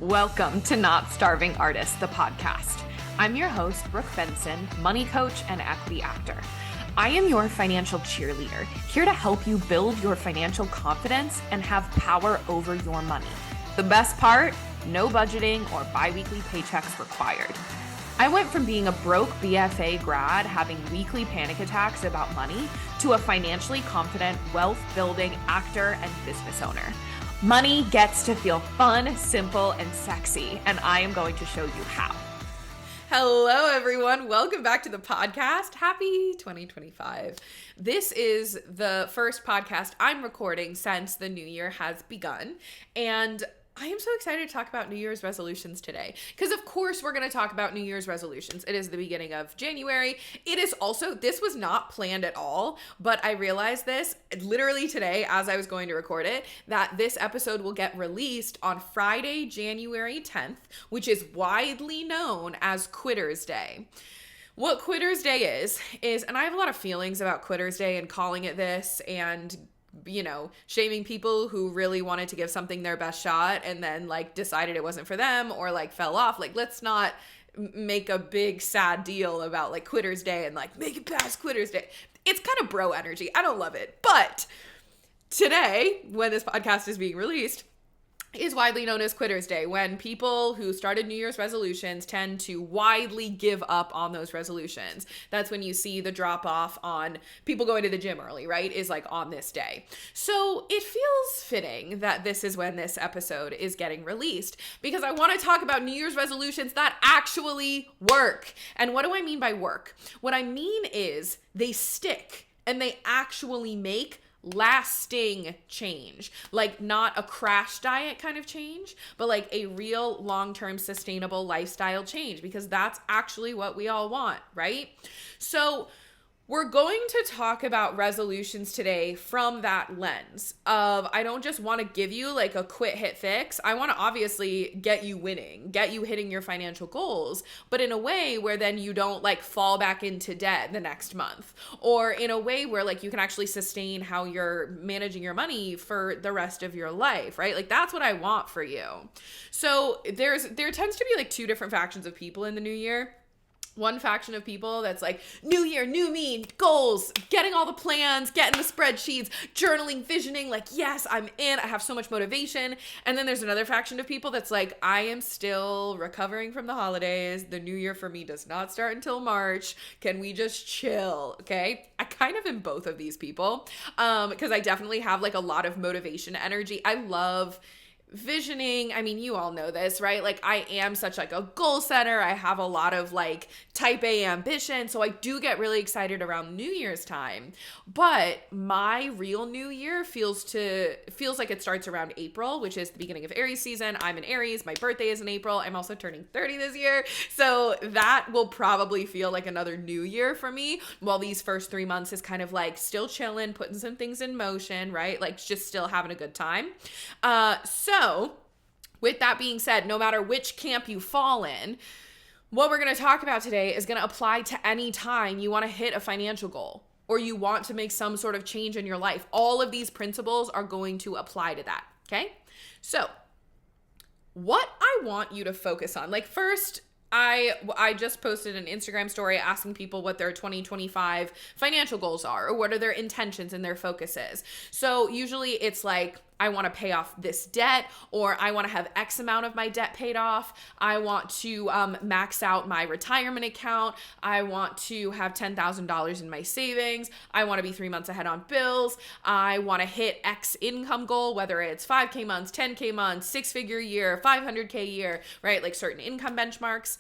Welcome to Not Starving Artist, the podcast. I'm your host, Brooke Benson, money coach and equity actor. I am your financial cheerleader, here to help you build your financial confidence and have power over your money. The best part, no budgeting or bi-weekly paychecks required. I went from being a broke BFA grad having weekly panic attacks about money to a financially confident, wealth-building actor and business owner. Money gets to feel fun, simple, and sexy, and I am going to show you how. Hello, everyone. Welcome back to the podcast. Happy 2025. This is the first podcast I'm recording since the new year has begun, and I am so excited to talk about New Year's resolutions today because, of course, we're going to talk about New Year's resolutions. It is the beginning of January. It is also, this was not planned at all, but I realized this literally today as I was going to record it, that this episode will get released on Friday, January 10th, which is widely known as Quitter's Day. What Quitter's Day is, and I have a lot of feelings about Quitter's Day and calling it this and shaming people who really wanted to give something their best shot and then decided it wasn't for them or fell off. Let's not make a big sad deal about Quitter's Day and make it past Quitter's Day. It's kind of bro energy. I don't love it. But today, when this podcast is being released, is widely known as Quitter's Day, when people who started New Year's resolutions tend to widely give up on those resolutions. That's when you see the drop off on people going to the gym early, right? Is on this day. So it feels fitting that this is when this episode is getting released because I want to talk about New Year's resolutions that actually work. And what do I mean by work? What I mean is they stick and they actually make lasting change, not a crash diet kind of change, but a real long-term sustainable lifestyle change, because that's actually what we all want, right? So we're going to talk about resolutions today from that lens of, I don't just want to give you a quit hit fix. I want to obviously get you winning, get you hitting your financial goals, but in a way where then you don't fall back into debt the next month, or in a way where you can actually sustain how you're managing your money for the rest of your life, right? That's what I want for you. So there tends to be two different factions of people in the new year. One faction of people that's new year, new me, goals, getting all the plans, getting the spreadsheets, journaling, visioning, yes, I'm in, I have so much motivation. And then there's another faction of people that's I am still recovering from the holidays. The new year for me does not start until March. Can we just chill? Okay. I kind of am both of these people because I definitely have a lot of motivation energy. I love visioning. I mean, you all know this, right? I am such a goal setter. I have a lot of type A ambition. So I do get really excited around New Year's time. But my real new year feels like it starts around April, which is the beginning of Aries season. I'm in Aries. My birthday is in April. I'm also turning 30 this year. So that will probably feel like another new year for me, while these first 3 months is kind of still chilling, putting some things in motion, right? Just still having a good time. So with that being said, no matter which camp you fall in, what we're going to talk about today is going to apply to any time you want to hit a financial goal or you want to make some sort of change in your life. All of these principles are going to apply to that. Okay. So what I want you to focus on, first, I just posted an Instagram story asking people what their 2025 financial goals are, or what are their intentions and their focuses. So usually it's I want to pay off this debt, or I want to have X amount of my debt paid off. I want to max out my retirement account. I want to have $10,000 in my savings. I want to be 3 months ahead on bills. I want to hit X income goal, whether it's 5K months, 10K months, 6-figure year, 500K year, right? Certain income benchmarks.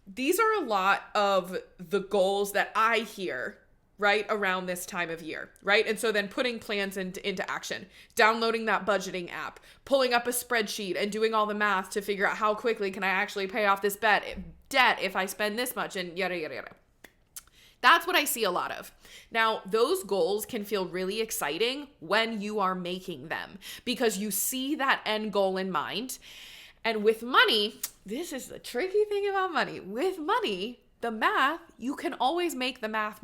These are a lot of the goals that I hear right around this time of year, right? And so then putting plans into action, downloading that budgeting app, pulling up a spreadsheet and doing all the math to figure out how quickly can I actually pay off this debt if I spend this much, and yada, yada, yada. That's what I see a lot of. Now, those goals can feel really exciting when you are making them because you see that end goal in mind. And with money, this is the tricky thing about money. With money, the math, you can always make the math.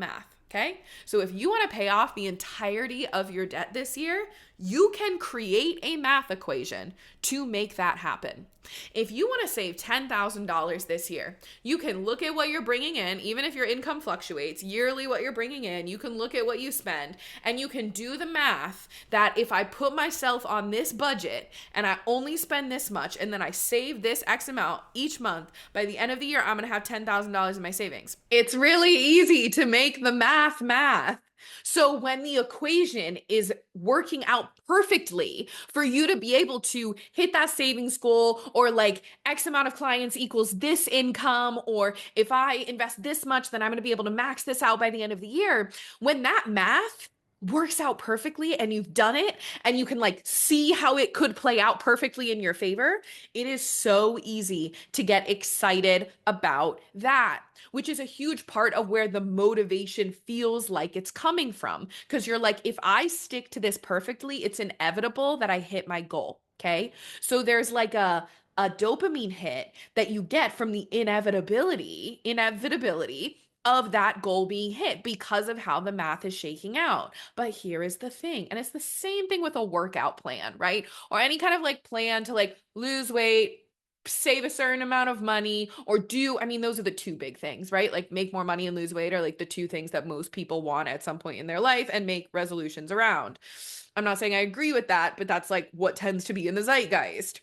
Okay. So if you want to pay off the entirety of your debt this year, You can create a math equation to make that happen. If you want to save $10,000 this year, you can look at what you're bringing in, even if your income fluctuates yearly, what you're bringing in, you can look at what you spend, and you can do the math that if I put myself on this budget and I only spend this much and then I save this X amount each month, by the end of the year, I'm going to have $10,000 in my savings. It's really easy to make the math. So when the equation is working out perfectly for you to be able to hit that savings goal, or like X amount of clients equals this income, or if I invest this much, then I'm going to be able to max this out by the end of the year. When that math works out perfectly and you've done it and you can like see how it could play out perfectly in your favor, it is so easy to get excited about that, which is a huge part of where the motivation feels like it's coming from. Because you're like, if I stick to this perfectly, it's inevitable that I hit my goal. Okay. So there's like a dopamine hit that you get from the inevitability of that goal being hit because of how the math is shaking out. But here is the thing, and it's the same thing with a workout plan, right? Or any kind of like plan to like lose weight, save a certain amount of money, or those are the two big things, right? Like make more money and lose weight are like the two things that most people want at some point in their life and make resolutions around. I'm not saying I agree with that, but that's like what tends to be in the zeitgeist.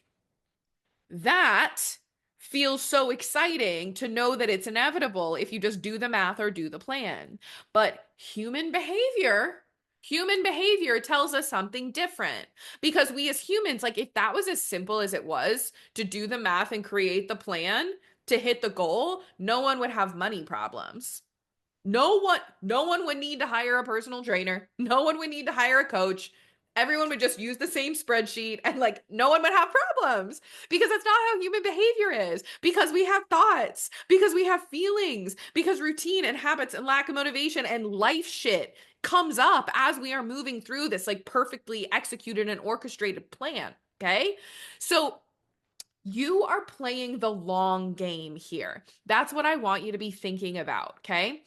That feels so exciting to know that it's inevitable if you just do the math or do the plan. But human behavior tells us something different, because we as humans, like if that was as simple as it was to do the math and create the plan to hit the goal, no one would have money problems. No one would need to hire a personal trainer. No one would need to hire a coach. Everyone would just use the same spreadsheet and like no one would have problems, because that's not how human behavior is. Because we have thoughts, because we have feelings, because routine and habits and lack of motivation and life shit comes up as we are moving through this like perfectly executed and orchestrated plan. Okay. So you are playing the long game here. That's what I want you to be thinking about. Okay.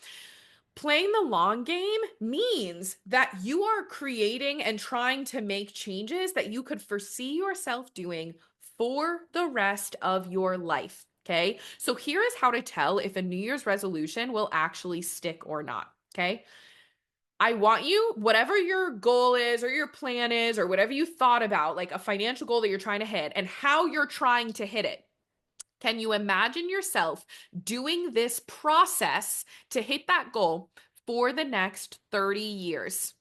Playing the long game means that you are creating and trying to make changes that you could foresee yourself doing for the rest of your life. Okay. So here is how to tell if a New Year's resolution will actually stick or not. Okay. I want you, whatever your goal is or your plan is, or whatever you thought about, like a financial goal that you're trying to hit and how you're trying to hit it. Can you imagine yourself doing this process to hit that goal for the next 30 years?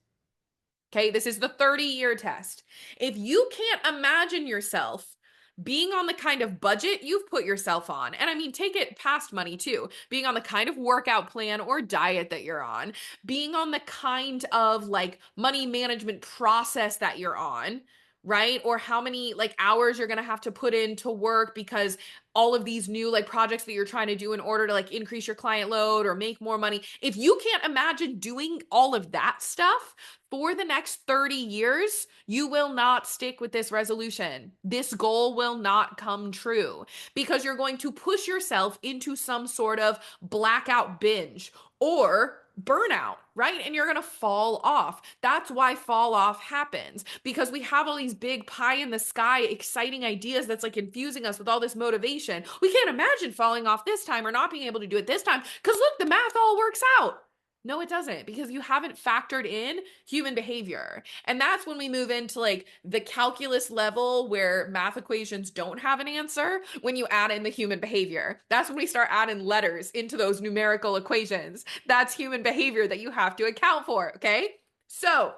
Okay, this is the 30-year test. If you can't imagine yourself being on the kind of budget you've put yourself on, and I mean, take it past money too, being on the kind of workout plan or diet that you're on, being on the kind of like money management process that you're on, right? Or how many like hours you're going to have to put into work because all of these new like projects that you're trying to do in order to like increase your client load or make more money. If you can't imagine doing all of that stuff for the next 30 years, you will not stick with this resolution. This goal will not come true because you're going to push yourself into some sort of blackout binge or burnout, right? And you're going to fall off. That's why fall off happens, because we have all these big pie in the sky, exciting ideas that's like infusing us with all this motivation. We can't imagine falling off this time or not being able to do it this time because look, the math all works out. No, it doesn't, because you haven't factored in human behavior. And that's when we move into like the calculus level where math equations don't have an answer when you add in the human behavior. That's when we start adding letters into those numerical equations. That's human behavior that you have to account for, okay? So,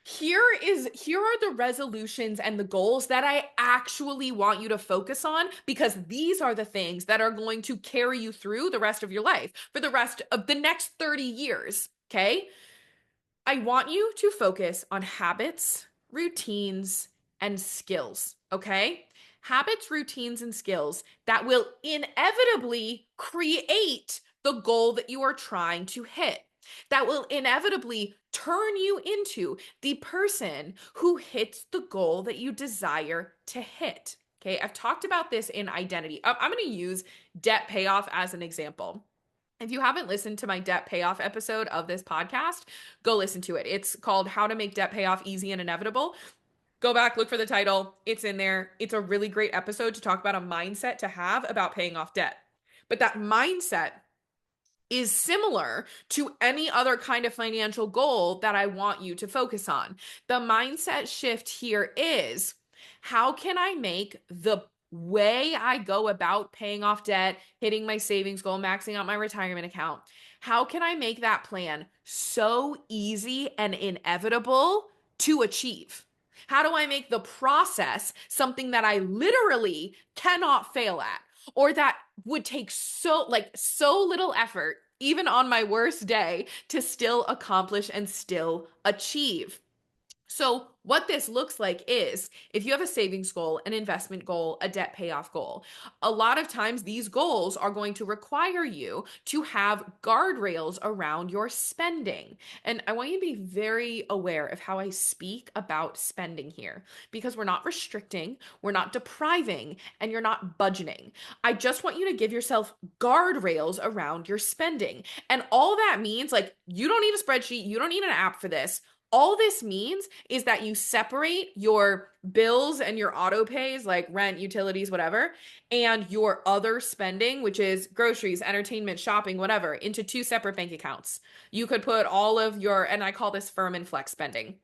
here are the resolutions and the goals that I actually want you to focus on, because these are the things that are going to carry you through the rest of your life for the rest of the next 30 years, okay? I want you to focus on habits, routines, and skills, okay? Habits, routines, and skills that will inevitably create the goal that you are trying to hit, that will inevitably turn you into the person who hits the goal that you desire to hit. Okay, I've talked about this in identity. I'm going to use debt payoff as an example. If you haven't listened to my debt payoff episode of this podcast, go listen to it. It's called How to Make Debt Payoff Easy and Inevitable. Go back, look for the title. It's in there. It's a really great episode to talk about a mindset to have about paying off debt. But that mindset is similar to any other kind of financial goal that I want you to focus on. The mindset shift here is, how can I make the way I go about paying off debt, hitting my savings goal, maxing out my retirement account? How can I make that plan so easy and inevitable to achieve? How do I make the process something that I literally cannot fail at, or that would take so little effort, even on my worst day, to still accomplish and still achieve? So what this looks like is, if you have a savings goal, an investment goal, a debt payoff goal, a lot of times these goals are going to require you to have guardrails around your spending. And I want you to be very aware of how I speak about spending here, because we're not restricting, we're not depriving, and you're not budgeting. I just want you to give yourself guardrails around your spending. And all that means, like, you don't need a spreadsheet, you don't need an app for this. All this means is that you separate your bills and your auto pays, like rent, utilities, whatever, and your other spending, which is groceries, entertainment, shopping, whatever, into two separate bank accounts. You could put all of your, and I call this firm and flex spending.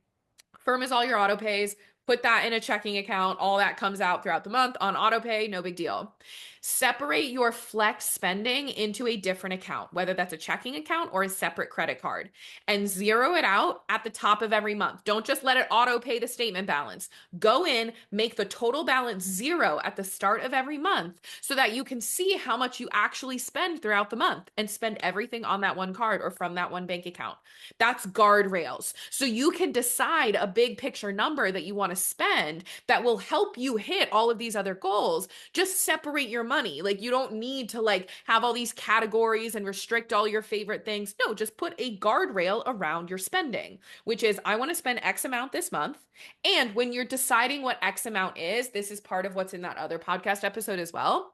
Firm is all your auto pays. Put that in a checking account. All that comes out throughout the month on auto pay, no big deal. Separate your flex spending into a different account, whether that's a checking account or a separate credit card, and zero it out at the top of every month. Don't just let it auto pay the statement balance. Go in, make the total balance zero at the start of every month so that you can see how much you actually spend throughout the month, and spend everything on that one card or from that one bank account. That's guardrails. So you can decide a big picture number that you want to spend that will help you hit all of these other goals. Just separate your money. Like, you don't need to like have all these categories and restrict all your favorite things. No, just put a guardrail around your spending, which is, I want to spend X amount this month. And when you're deciding what X amount is, this is part of what's in that other podcast episode as well.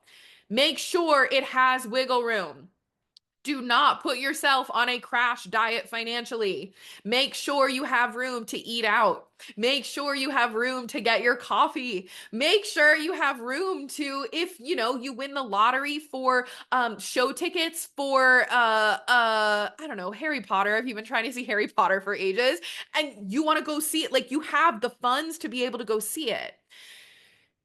Make sure it has wiggle room. Do not put yourself on a crash diet financially. Make sure you have room to eat out. Make sure you have room to get your coffee. Make sure you have room to, if you win the lottery, for show tickets for I don't know, Harry Potter, if you've been trying to see Harry Potter for ages and you want to go see it, like, you have the funds to be able to go see it.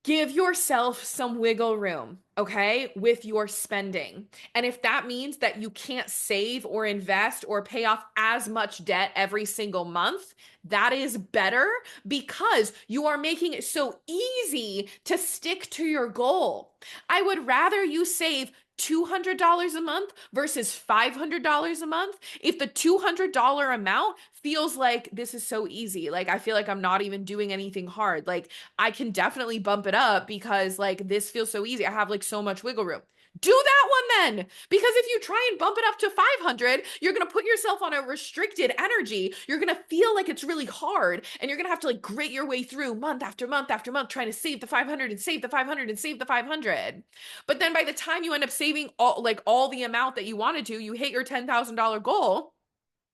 Give yourself some wiggle room, okay, with your spending. And if that means that you can't save or invest or pay off as much debt every single month, that is better, because you are making it so easy to stick to your goal. I would rather you save $200 a month versus $500 a month if the $200 amount feels like, this is so easy. Like, I feel like I'm not even doing anything hard. Like, I can definitely bump it up because, like, this feels so easy. I have like so much wiggle room. Do that one then. Because if you try and bump it up to 500, you're going to put yourself on a restricted energy. You're going to feel like it's really hard, and you're going to have to like grit your way through month after month after month, trying to save the 500 and save the 500 and save the 500. But then by the time you end up saving all the amount that you wanted to, you hit your $10,000 goal,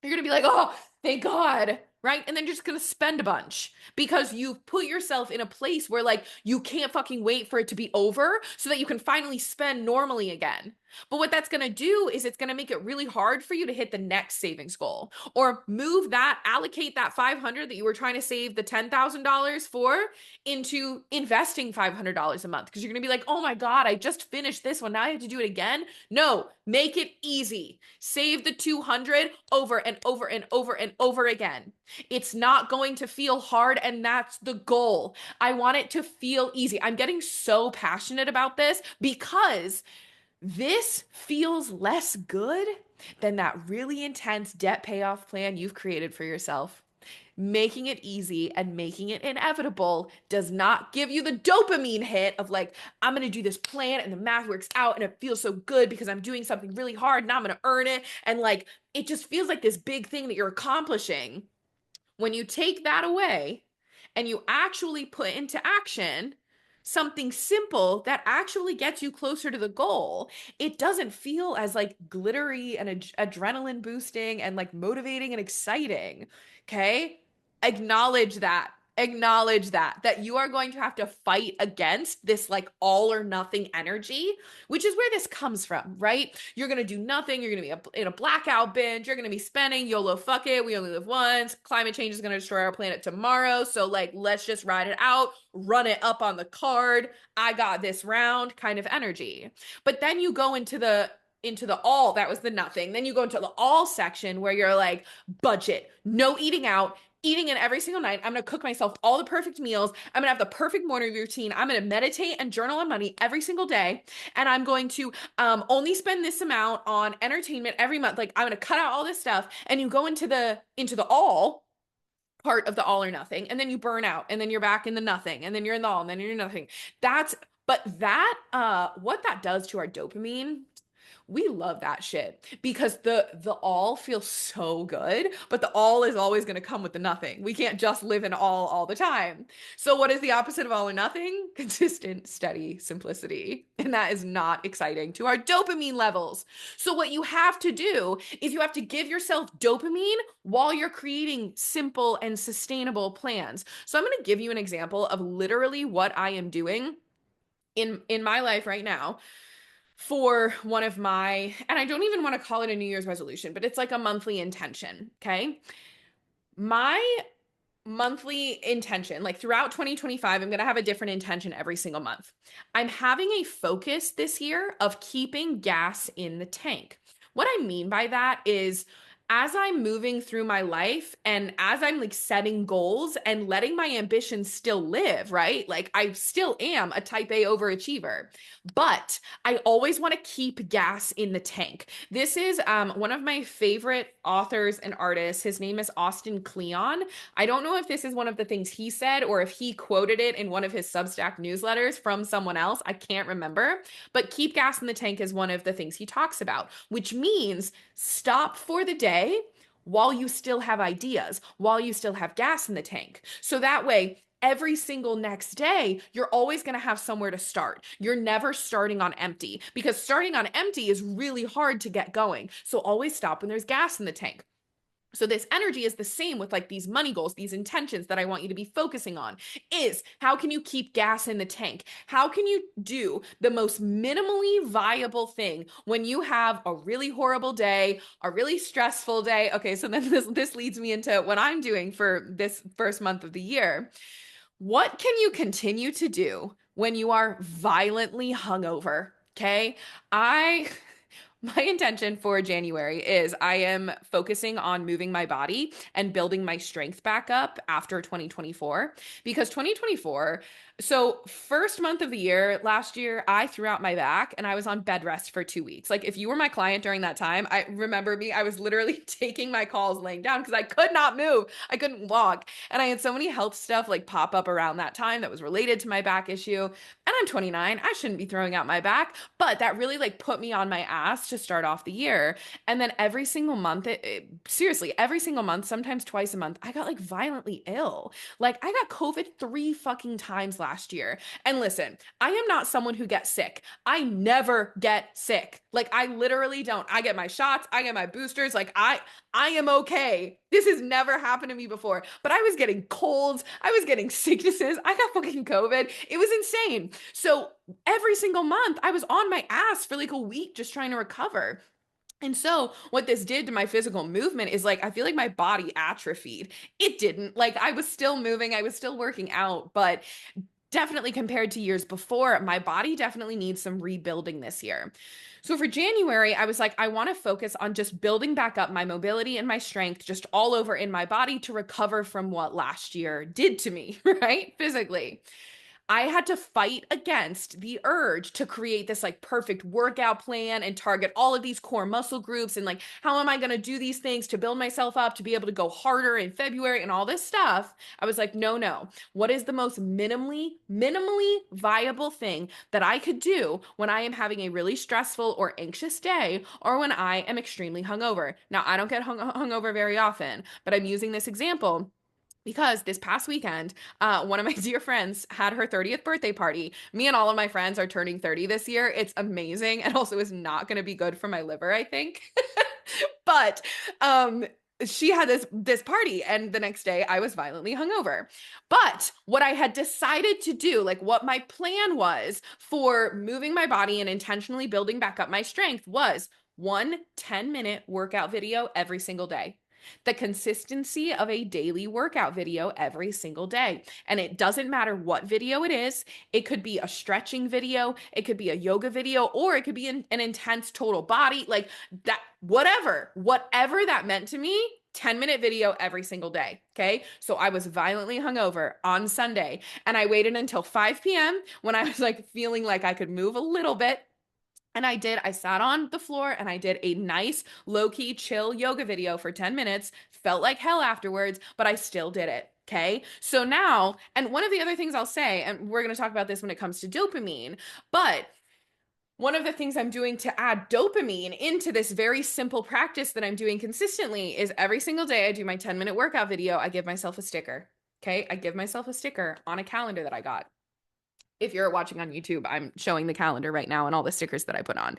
you're going to be like, oh, thank God. Right? And then you're just going to spend a bunch because you've put yourself in a place where, like, you can't fucking wait for it to be over so that you can finally spend normally again. But what that's going to do is it's going to make it really hard for you to hit the next savings goal, or allocate that 500 that you were trying to save the $10,000 for into investing $500 a month. Because you're going to be like, oh my God, I just finished this one. Now I have to do it again. No, make it easy. Save the 200 over and over and over and over again. It's not going to feel hard, and that's the goal. I want it to feel easy. I'm getting so passionate about this because this feels less good than that really intense debt payoff plan you've created for yourself. Making it easy and making it inevitable does not give you the dopamine hit of like, I'm going to do this plan and the math works out and it feels so good because I'm doing something really hard and I'm going to earn it. And like, it just feels like this big thing that you're accomplishing. When you take that away and you actually put into action something simple that actually gets you closer to the goal, it doesn't feel as like glittery and adrenaline boosting and like motivating and exciting. Okay? Acknowledge that. Acknowledge that you are going to have to fight against this like all or nothing energy, which is where this comes from, right? You're going to do nothing. You're going to be in a blackout binge. You're going to be spending YOLO, fuck it. We only live once. Climate change is going to destroy our planet tomorrow. So like, let's just ride it out, run it up on the card. I got this round kind of energy. But then you go into the all, that was the nothing. Then you go into the all section where you're like, budget, no eating out, eating in every single night. I'm going to cook myself all the perfect meals. I'm going to have the perfect morning routine. I'm going to meditate and journal on money every single day. And I'm going to only spend this amount on entertainment every month. Like I'm going to cut out all this stuff. And you go into the all part of the all or nothing. And then you burn out. And then you're back in the nothing. And then you're in the all. And then you're in nothing. What that does to our dopamine, we love that shit because the all feels so good, but the all is always going to come with the nothing. We can't just live in all the time. So what is the opposite of all or nothing? Consistent, steady simplicity. And that is not exciting to our dopamine levels. So what you have to do is you have to give yourself dopamine while you're creating simple and sustainable plans. So I'm going to give you an example of literally what I am doing in my life right now for one of my, and I don't even want to call it a New Year's resolution, but it's like a monthly intention. Okay. My monthly intention, like throughout 2025, I'm going to have a different intention every single month. I'm having a focus this year of keeping gas in the tank. What I mean by that is, as I'm moving through my life and as I'm like setting goals and letting my ambitions still live, right? Like I still am a type A overachiever, but I always want to keep gas in the tank. This is one of my favorite authors and artists. His name is Austin Kleon. I don't know if this is one of the things he said or if he quoted it in one of his Substack newsletters from someone else. I can't remember, but keep gas in the tank is one of the things he talks about, which means stop for the day while you still have ideas, while you still have gas in the tank. So that way, every single next day, you're always going to have somewhere to start. You're never starting on empty because starting on empty is really hard to get going. So always stop when there's gas in the tank. So this energy is the same with like these money goals, these intentions that I want you to be focusing on is how can you keep gas in the tank? How can you do the most minimally viable thing when you have a really horrible day, a really stressful day? Okay, so then this leads me into what I'm doing for this first month of the year. What can you continue to do when you are violently hungover? Okay. My intention for January is I am focusing on moving my body and building my strength back up after 2024 because 2024, so first month of the year, last year, I threw out my back and I was on bed rest for 2 weeks. Like if you were my client during that time, I remember me, I was literally taking my calls laying down because I could not move. I couldn't walk. And I had so many health stuff like pop up around that time that was related to my back issue. And I'm 29. I shouldn't be throwing out my back, but that really like put me on my ass to start off the year. And then every single month, seriously, every single month, sometimes twice a month, I got like violently ill. Like I got COVID 3 fucking times last year. And listen, I am not someone who gets sick. I never get sick. Like I literally don't. I get my shots, I get my boosters. Like I am okay. This has never happened to me before. But I was getting colds, I was getting sicknesses. I got fucking COVID. It was insane. So every single month I was on my ass for like a week just trying to recover. And so what this did to my physical movement is like, I feel like my body atrophied. It didn't. Like I was still moving, I was still working out, but definitely compared to years before, my body definitely needs some rebuilding this year. So for January, I was like, I want to focus on just building back up my mobility and my strength just all over in my body to recover from what last year did to me, right? Physically. I had to fight against the urge to create this like perfect workout plan and target all of these core muscle groups and like, how am I going to do these things to build myself up to be able to go harder in February and all this stuff? I was like, no, no. What is the most minimally viable thing that I could do when I am having a really stressful or anxious day or when I am extremely hungover? Now, I don't get hungover very often, but I'm using this example Because this past weekend, one of my dear friends had her 30th birthday party. Me and all of my friends are turning 30 this year. It's amazing and also is not going to be good for my liver, I think. But she had this party, and the next day I was violently hungover. But what I had decided to do, like what my plan was for moving my body and intentionally building back up my strength, was one 10-minute workout video every single day. The consistency of a daily workout video every single day. And it doesn't matter what video it is. It could be a stretching video, it could be a yoga video, or it could be an intense total body, like that, whatever that meant to me. 10-minute video every single day. Okay. So I was violently hungover on Sunday, and I waited until 5 p.m. when I was like feeling like I could move a little bit. And I sat on the floor and I did a nice low-key chill yoga video for 10 minutes, felt like hell afterwards, but I still did it. Okay. So now, and one of the other things I'll say, and we're going to talk about this when it comes to dopamine, but one of the things I'm doing to add dopamine into this very simple practice that I'm doing consistently is every single day I do my 10-minute workout video. I give myself a sticker. Okay. I give myself a sticker on a calendar that I got. If you're watching on YouTube, I'm showing the calendar right now and all the stickers that I put on.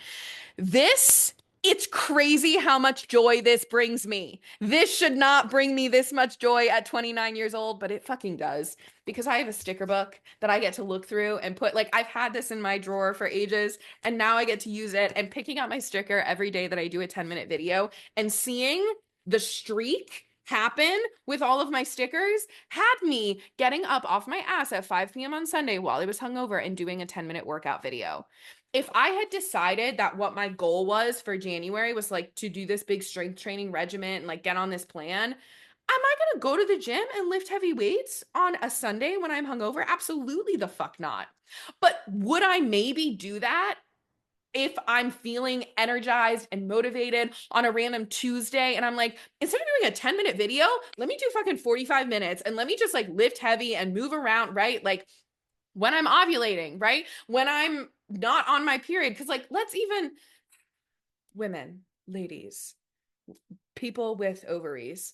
It's crazy how much joy this brings me. This should not bring me this much joy at 29 years old, but it fucking does, because I have a sticker book that I get to look through and put, like, I've had this in my drawer for ages, and now I get to use it, and picking out my sticker every day that I do a 10-minute video and seeing the streak happen with all of my stickers had me getting up off my ass at 5 p.m. on Sunday while I was hungover and doing a 10-minute workout video. If I had decided that what my goal was for January was like to do this big strength training regimen and like get on this plan, am I going to go to the gym and lift heavy weights on a Sunday when I'm hungover? Absolutely the fuck not. But would I maybe do that if I'm feeling energized and motivated on a random Tuesday and I'm like, instead of doing a 10-minute video, let me do fucking 45 minutes and let me just like lift heavy and move around, right? Like when I'm ovulating, right? When I'm not on my period. Because like, women, ladies, people with ovaries,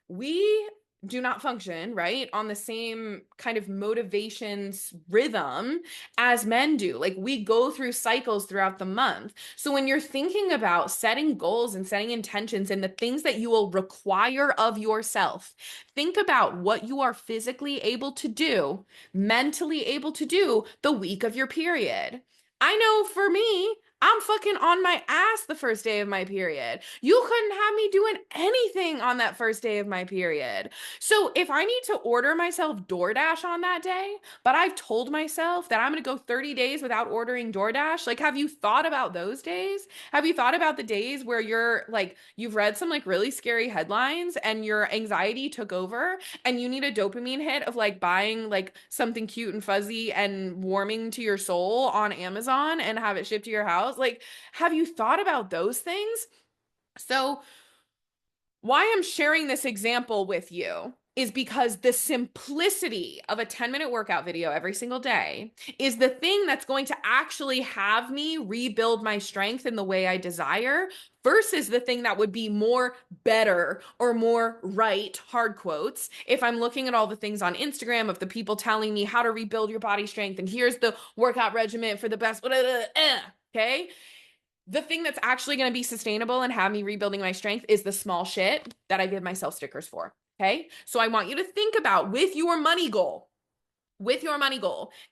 we do not function, right, on the same kind of motivations rhythm as men do. Like we go through cycles throughout the month. So when you're thinking about setting goals and setting intentions and the things that you will require of yourself, think about what you are physically able to do, mentally able to do the week of your period. I know for me, I'm fucking on my ass the first day of my period. You couldn't have me doing anything on that first day of my period. So if I need to order myself DoorDash on that day, but I've told myself that I'm going to go 30 days without ordering DoorDash, like, have you thought about those days? Have you thought about the days where you're like, you've read some like really scary headlines and your anxiety took over and you need a dopamine hit of like buying like something cute and fuzzy and warming to your soul on Amazon and have it shipped to your house? Like, have you thought about those things? So why I'm sharing this example with you is because the simplicity of a 10-minute workout video every single day is the thing that's going to actually have me rebuild my strength in the way I desire, versus the thing that would be more better or more right, hard quotes, if I'm looking at all the things on Instagram of the people telling me how to rebuild your body strength and here's the workout regimen for the best, okay? The thing that's actually going to be sustainable and have me rebuilding my strength is the small shit that I give myself stickers for. Okay. So I want you to think about with your money goal,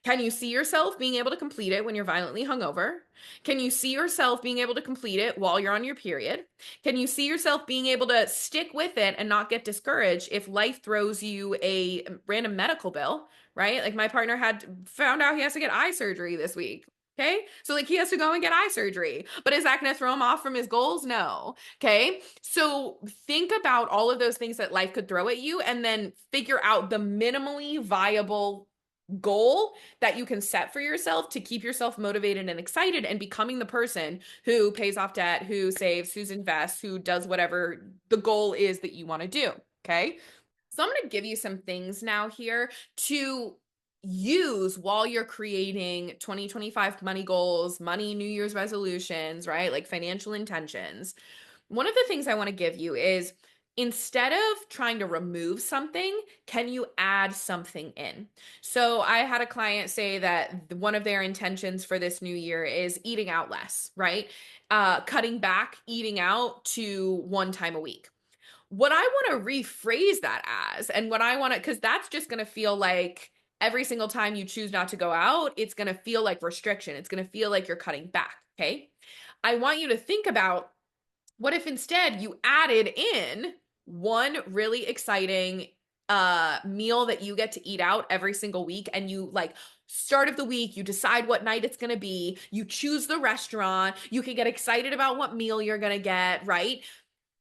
can you see yourself being able to complete it when you're violently hungover? Can you see yourself being able to complete it while you're on your period? Can you see yourself being able to stick with it and not get discouraged if life throws you a random medical bill, right? Like my partner found out he has to get eye surgery this week. Okay. So like he has to go and get eye surgery, but is that going to throw him off from his goals? No. Okay. So think about all of those things that life could throw at you and then figure out the minimally viable goal that you can set for yourself to keep yourself motivated and excited and becoming the person who pays off debt, who saves, who invests, who does whatever the goal is that you want to do. Okay. So I'm going to give you some things now here to use while you're creating 2025 money goals, money New Year's resolutions, right? Like financial intentions. One of the things I want to give you is instead of trying to remove something, can you add something in? So I had a client say that one of their intentions for this new year is eating out less, right? Cutting back eating out to one time a week. What I want to rephrase that as, and what I want to, because that's just going to feel like every single time you choose not to go out, it's going to feel like restriction. It's going to feel like you're cutting back. Okay. I want you to think about, what if instead you added in one really exciting meal that you get to eat out every single week, and you like start of the week, you decide what night it's going to be, you choose the restaurant, you can get excited about what meal you're going to get, right?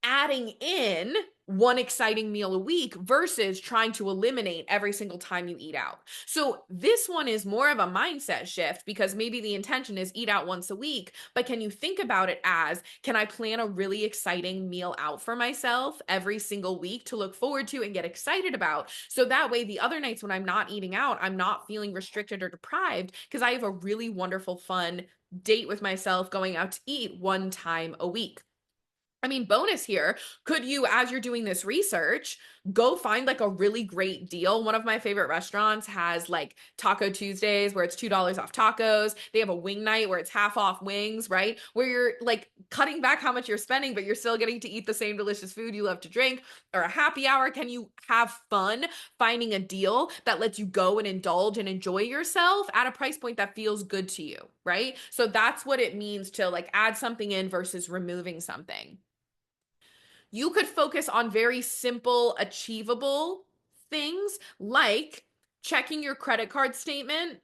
Adding in one exciting meal a week versus trying to eliminate every single time you eat out. So this one is more of a mindset shift, because maybe the intention is eat out once a week, but can you think about it as, can I plan a really exciting meal out for myself every single week to look forward to and get excited about? So that way the other nights when I'm not eating out, I'm not feeling restricted or deprived, because I have a really wonderful, fun date with myself going out to eat one time a week. I mean, bonus here, could you, as you're doing this research, go find like a really great deal? One of my favorite restaurants has like Taco Tuesdays where it's $2 off tacos. They have a wing night where it's half off wings, right? Where you're like cutting back how much you're spending, but you're still getting to eat the same delicious food you love to drink. Or a happy hour. Can you have fun finding a deal that lets you go and indulge and enjoy yourself at a price point that feels good to you, right? So that's what it means to like add something in versus removing something. You could focus on very simple, achievable things like checking your credit card statement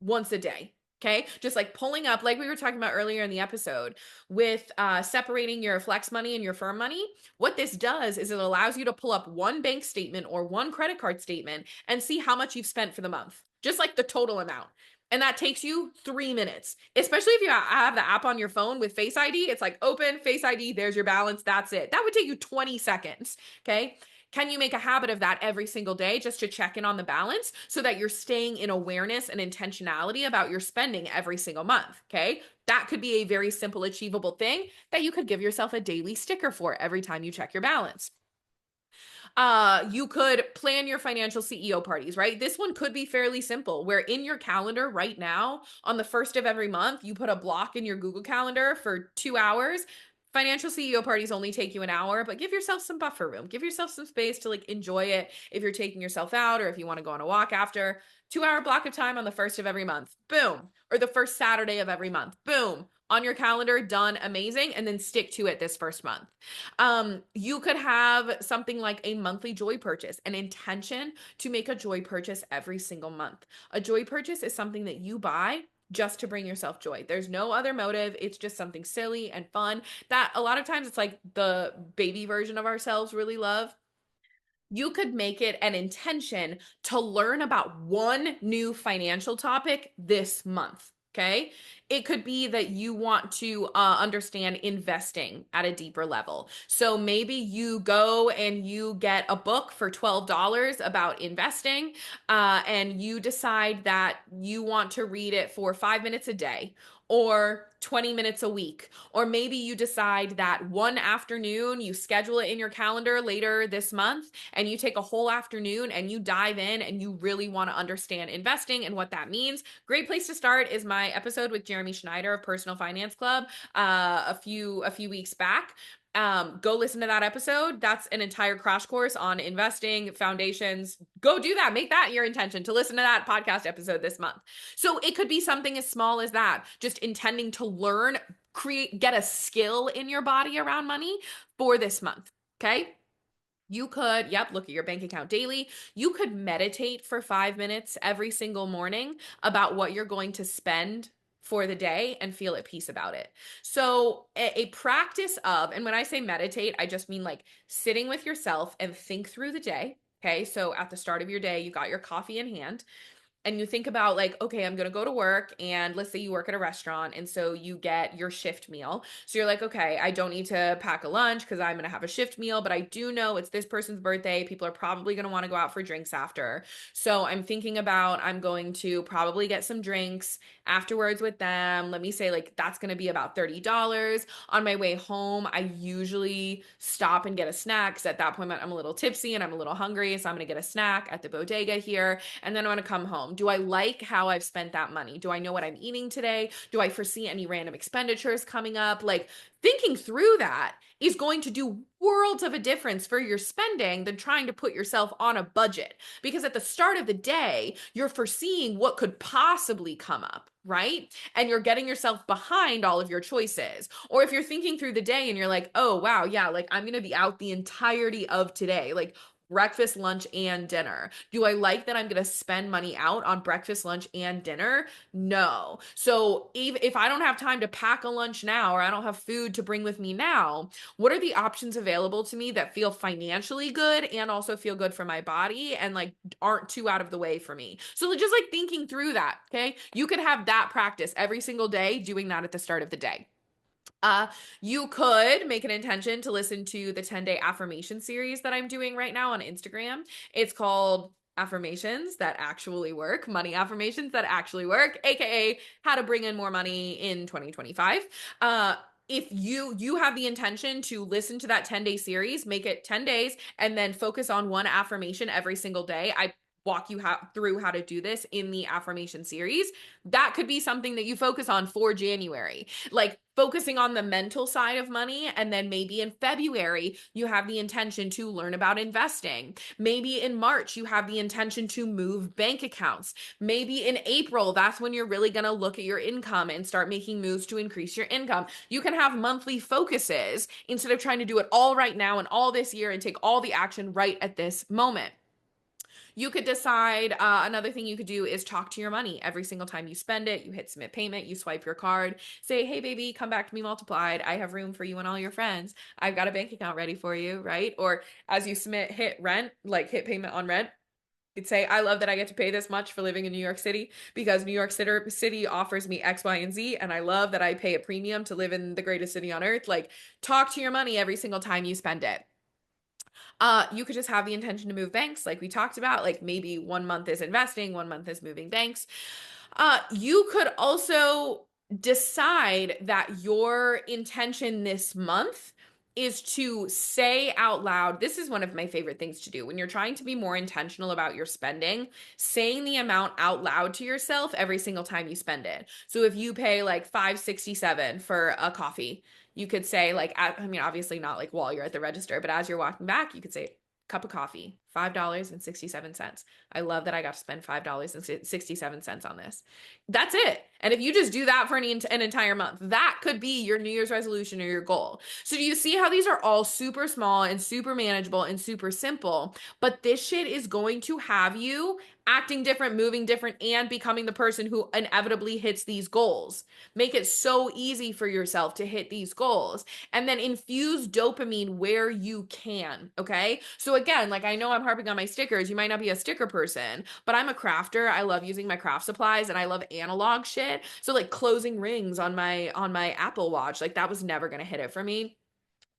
once a day. Okay. Just like pulling up, like we were talking about earlier in the episode, with separating your flex money and your firm money. What this does is it allows you to pull up one bank statement or one credit card statement and see how much you've spent for the month, just like the total amount. And that takes you 3 minutes, especially if you have the app on your phone with Face ID. It's like open Face ID, there's your balance, that's it. That would take you 20 seconds. Okay. Can you make a habit of that every single day just to check in on the balance so that you're staying in awareness and intentionality about your spending every single month? Okay. That could be a very simple, achievable thing that you could give yourself a daily sticker for every time you check your balance. You could plan your financial CEO parties, right? This one could be fairly simple, where in your calendar right now, on the first of every month, you put a block in your Google Calendar for 2 hours. Financial CEO parties only take you an hour, but give yourself some buffer room. Give yourself some space to like enjoy it if you're taking yourself out or if you want to go on a walk after. 2 hour block of time on the first of every month. Boom. Or the first Saturday of every month. Boom. On your calendar, done, amazing, and then stick to it this first month. You could have something like a monthly joy purchase, an intention to make a joy purchase every single month. A joy purchase is something that you buy just to bring yourself joy. There's no other motive. It's just something silly and fun that a lot of times it's like the baby version of ourselves really love. You could make it an intention to learn about one new financial topic this month. Okay. It could be that you want to understand investing at a deeper level. So maybe you go and you get a book for $12 about investing, and you decide that you want to read it for 5 minutes a day or 20 minutes a week. Or maybe you decide that one afternoon, you schedule it in your calendar later this month, and you take a whole afternoon and you dive in and you really want to understand investing and what that means. Great place to start is my episode with Jeremy Schneider of Personal Finance Club a few weeks back. Go listen to that episode. That's an entire crash course on investing foundations. Go do that. Make that your intention to listen to that podcast episode this month. So it could be something as small as that, just intending to learn, get a skill in your body around money for this month. Okay. You could, look at your bank account daily. You could meditate for 5 minutes every single morning about what you're going to spend for the day and feel at peace about it. So a practice of, and when I say meditate, I just mean like sitting with yourself and think through the day. Okay. So at the start of your day, you got your coffee in hand. and you think about like, okay, I'm going to go to work, and let's say you work at a restaurant, and so you get your shift meal. So you're like, okay, I don't need to pack a lunch because I'm going to have a shift meal, but I do know it's this person's birthday. People are probably going to want to go out for drinks after. So I'm thinking about, I'm going to probably get some drinks afterwards with them. Let me say like that's going to be about $30. On my way home, I usually stop and get a snack because at that point I'm a little tipsy and I'm a little hungry. So I'm going to get a snack at the bodega here, and then I'm going to come home. Do I like how I've spent that money? Do I know what I'm eating today? Do I foresee any random expenditures coming up? Like, thinking through that is going to do worlds of a difference for your spending than trying to put yourself on a budget. Because at the start of the day, you're foreseeing what could possibly come up, right? And you're getting yourself behind all of your choices. Or if you're thinking through the day and you're like, oh, wow, yeah, like I'm going to be out the entirety of today. Like, breakfast, lunch, and dinner. Do I like that I'm going to spend money out on breakfast, lunch, and dinner? No. So if I don't have time to pack a lunch now, or I don't have food to bring with me now, what are the options available to me that feel financially good and also feel good for my body and like aren't too out of the way for me? So just like thinking through that, okay? You could have that practice every single day, doing that at the start of the day. You could make an intention to listen to the 10-day affirmation series that I'm doing right now on Instagram. It's called Affirmations That Actually Work, Money Affirmations That Actually Work, aka how to bring in more money in 2025. If you have the intention to listen to that 10-day series, make it 10 days and then focus on one affirmation every single day. I walk you through how to do this in the affirmation series. That could be something that you focus on for January, like focusing on the mental side of money. And then maybe in February, you have the intention to learn about investing. Maybe in March, you have the intention to move bank accounts. Maybe in April, that's when you're really going to look at your income and start making moves to increase your income. You can have monthly focuses instead of trying to do it all right now and all this year and take all the action right at this moment. You could decide, another thing you could do is talk to your money every single time you spend it. You hit submit payment, you swipe your card, say, hey, baby, come back to me multiplied. I have room for you and all your friends. I've got a bank account ready for you, right? Or as you submit, hit rent, like hit payment on rent. You'd say, I love that I get to pay this much for living in New York City because New York City offers me X, Y, and Z. And I love that I pay a premium to live in the greatest city on earth. Like, talk to your money every single time you spend it. You could just have the intention to move banks, like we talked about, like maybe 1 month is investing, 1 month is moving banks. You could also decide that your intention this month is to say out loud. This is one of my favorite things to do when you're trying to be more intentional about your spending, saying the amount out loud to yourself every single time you spend it. So if you pay like $5.67 for a coffee, you could say like, I mean, obviously not like while you're at the register, but as you're walking back, you could say, cup of coffee, $5.67. I love that I got to spend $5.67 on this. That's it. And if you just do that for an entire month, that could be your New Year's resolution or your goal. So do you see how these are all super small and super manageable and super simple? But this shit is going to have you acting different, moving different, and becoming the person who inevitably hits these goals. Make it so easy for yourself to hit these goals. And then infuse dopamine where you can, okay? So again, like I know I'm harping on my stickers. You might not be a sticker person, but I'm a crafter. I love using my craft supplies and I love analog shit. So like closing rings on my Apple Watch, like that was never going to hit it for me.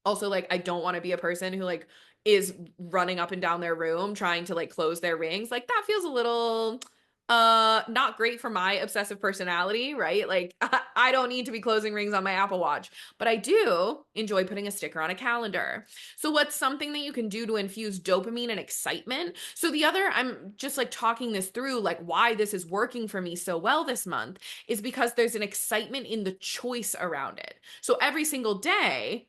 Also, like I don't want to be a person who like is running up and down their room trying to like close their rings. Like that feels a little not great for my obsessive personality, right? Like I don't need to be closing rings on my Apple Watch, but I do enjoy putting a sticker on a calendar. So what's something that you can do to infuse dopamine and excitement? So the other, I'm just like talking this through, like why this is working for me so well this month is because there's an excitement in the choice around it. So every single day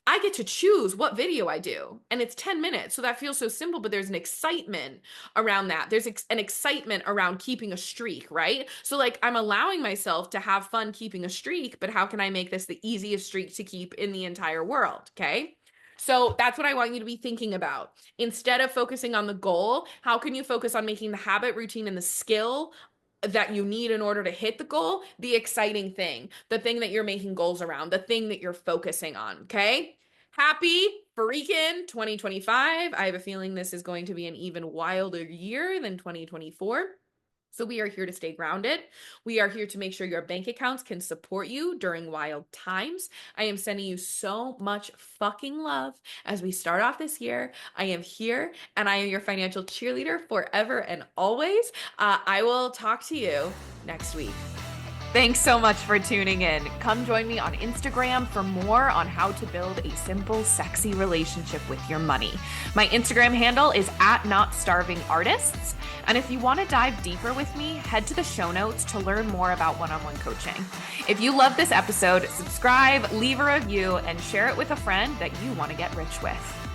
I get to choose what video I do, and it's 10 minutes. So that feels so simple, but there's an excitement around that. There's an excitement around keeping a streak, right? So like I'm allowing myself to have fun keeping a streak, but how can I make this the easiest streak to keep in the entire world? Okay. So that's what I want you to be thinking about. Instead of focusing on the goal, how can you focus on making the habit, routine, and the skill that you need in order to hit the goal the exciting thing, the thing that you're making goals around, the thing that you're focusing on, okay? Happy freaking 2025. I have a feeling this is going to be an even wilder year than 2024. So we are here to stay grounded. We are here to make sure your bank accounts can support you during wild times. I am sending you so much fucking love as we start off this year. I am here and I am your financial cheerleader forever and always. I will talk to you next week. Thanks so much for tuning in. Come join me on Instagram for more on how to build a simple, sexy relationship with your money. My Instagram handle is @NotStarvingArtists. And if you want to dive deeper with me, head to the show notes to learn more about one-on-one coaching. If you love this episode, subscribe, leave a review, and share it with a friend that you want to get rich with.